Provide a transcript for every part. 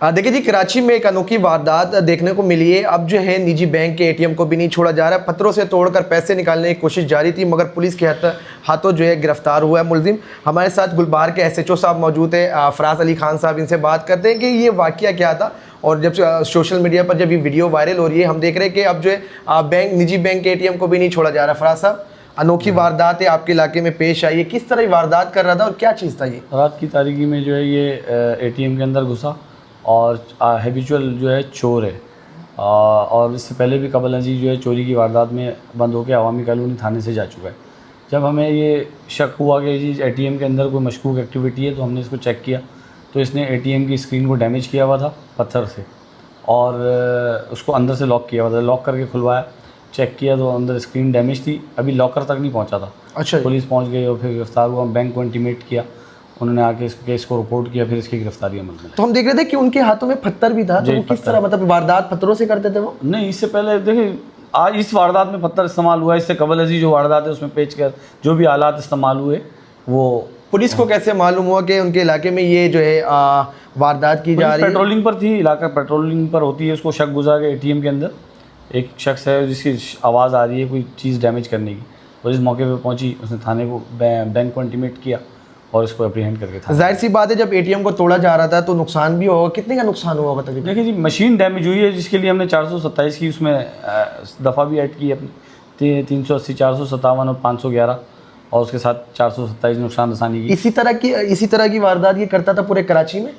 देखिए जी, कराची में एक अनोखी वारदात देखने को मिली है। अब जो है निजी बैंक के एटीएम को भी नहीं छोड़ा जा रहा है। पत्थरों से तोड़कर पैसे निकालने की कोशिश जारी थी, मगर पुलिस के हाथों जो है गिरफ्तार हुआ है मुलजिम। हमारे साथ गुलबार के एसएचओ साहब मौजूद है, फराज अली खान साहब। इनसे बात करते हैं कि ये वाकया क्या था। और जब सोशल मीडिया पर जब ये वीडियो वायरल हो रही है, हम देख रहे हैं कि अब जो है निजी बैंक के एटीएम को भी नहीं छोड़ा जा रहा। फराज साहब, अनोखी वारदात है आपके इलाके में पेश आई है, किस तरह वारदात कर रहा था और क्या चीज़ था ये? रात की तारीकी में जो है ये एटीएम के अंदर घुसा और हैबिचुअल जो है चोर है। और इससे पहले भी कबल अजीज जो है चोरी की वारदात में बंद होकर अवामी कॉलोनी थाने से जा चुका है। जब हमें ये शक हुआ कि जी एटीएम के अंदर कोई मशकूक एक्टिविटी है, तो हमने इसको चेक किया तो इसने एटीएम की स्क्रीन को डैमेज किया हुआ था पत्थर से, और उसको अंदर से लॉक किया हुआ था। लॉक करके खुलवाया, चेक किया तो अंदर स्क्रीन डैमेज थी, अभी लॉकर तक नहीं पहुंचा था। अच्छा, पुलिस पहुंच गई और फिर गिरफ्तार हुआ। बैंक को इंटीमेट किया, उन्होंने आके इस केस को रिपोर्ट किया, फिर इसकी गिरफ्तारी अमल में। तो हम देख रहे थे कि उनके हाथों में पत्थर भी था, तो वो किस तरह, मतलब वारदात पत्थरों से करते थे वो? नहीं, इससे पहले देखिए आज इस वारदात में पत्थर इस्तेमाल हुआ है। इससे कबल अजीज जो वारदात है उसमें पेच कर जो भी आलात इस्तेमाल हुए वो पुलिस को कैसे मालूम हुआ कि उनके इलाके में ये जो है वारदात की जा रही है? पेट्रोलिंग पर थी, इलाका पेट्रोलिंग पर होती है। उसको शक गुजरा के एटीएम के अंदर एक शख्स है जिसकी आवाज़ आ रही है कोई चीज़ डैमेज करने की। पुलिस मौके पे पहुंची, उसने थाने को बैंक को इंटीमेट किया और इसको अप्रीहेंड करके था। जाहिर सी बात है, जब एटीएम को तोड़ा जा रहा था तो नुकसान भी होगा। कितने का नुकसान हुआ बताइए? देखिए जी, मशीन डैमेज हुई है जिसके लिए हमने 427 की उसमें दफ़ा भी ऐड की अपनी 380, 457 और 511, और उसके साथ 427 नुकसान रसानी की। इसी तरह की वारदात ये करता था पूरे कराची में?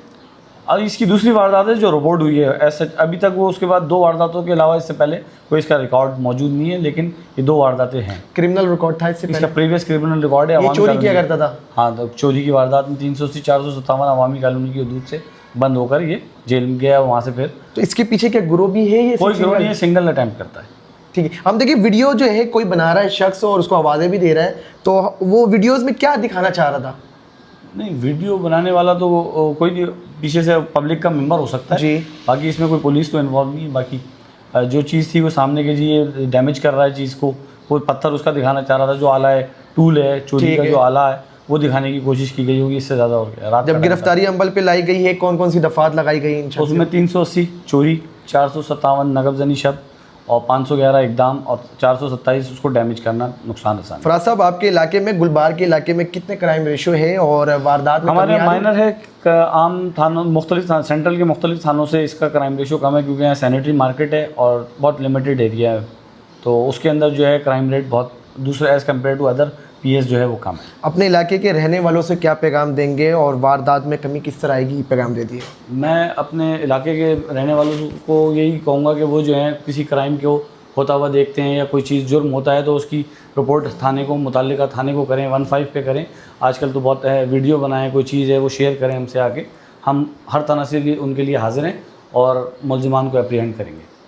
अब इसकी दूसरी वारदात है जो रिपोर्ट हुई है। ऐसे अभी तक वो उसके बाद 2 वारदातों के अलावा इससे पहले कोई इसका रिकॉर्ड मौजूद नहीं है, लेकिन ये 2 वारदातें हैं। क्रिमिनल रिकॉर्ड था इससे पहले? इसका प्रीवियस क्रिमिनल रिकॉर्ड है। ये चोरी क्या करता था? हाँ, तो चोरी की वारदात में 380, 457 अवामी कॉलोनी की हदूद से बंद होकर ये जेल में गया, वहाँ से फिर। तो इसके पीछे क्या ग्रोह भी है? ये कोई ग्रोह नहीं है, सिंगल अटैम्प्ट करता है। ठीक है, हम देखिए वीडियो जो है कोई बना रहा है शख्स और उसको आवाज़ें भी दे रहा है, तो वो वीडियोज़ में क्या दिखाना चाह रहा था? नहीं, वीडियो बनाने वाला तो कोई नहीं, पीछे से पब्लिक का मेंबर हो सकता है जी। बाकी इसमें कोई पुलिस तो इन्वॉल्व नहीं है। बाकी जो चीज़ थी वो सामने के जी ये डैमेज कर रहा है चीज़ को, कोई पत्थर उसका दिखाना चाह रहा था, जो आला है, टूल है, चोरी का जो आला है वो दिखाने की कोशिश की गई होगी, इससे ज़्यादा और क्या। रात जब गिरफ्तारी अमल पे लाई गई है, कौन कौन सी दफात लगाई गई? उसमें 380 चोरी, 457 नगबजनी शब्द और 511 इकदाम और 427 उसको डैमेज करना, नुकसान रसानी। फराज साहब, आपके इलाके में, गुलबार के इलाके में कितने क्राइम रेशो है और वारदात में? हमारे माइनर है, आम थानों मुख्तलिफ सेंट्रल के मुख्तलिफ थानों से इसका क्राइम रेशो कम है, क्योंकि यहाँ सैनिटरी मार्केट है और बहुत लिमिटेड एरिया है, तो उसके अंदर जो है क्राइम रेट बहुत दूसरे as compared to other PS जो है वो कम है। अपने इलाके के रहने वालों से क्या पैगाम देंगे और वारदात में कमी किस तरह आएगी, पैगाम दे दिए? मैं अपने इलाके के रहने वालों को यही कहूँगा कि वो जो है किसी क्राइम को होता हुआ देखते हैं या कोई चीज़ जुर्म होता है तो उसकी रिपोर्ट थाने को, मुताल्लिका थाने को करें, 15 पे करें। आजकल तो बहुत है, वीडियो बनाएं, कोई चीज़ है वो शेयर करें हमसे आके। हम हर तरह से उनके लिए हाजिर हैं और मुल्ज़िमान को अप्रीहेंड करेंगे।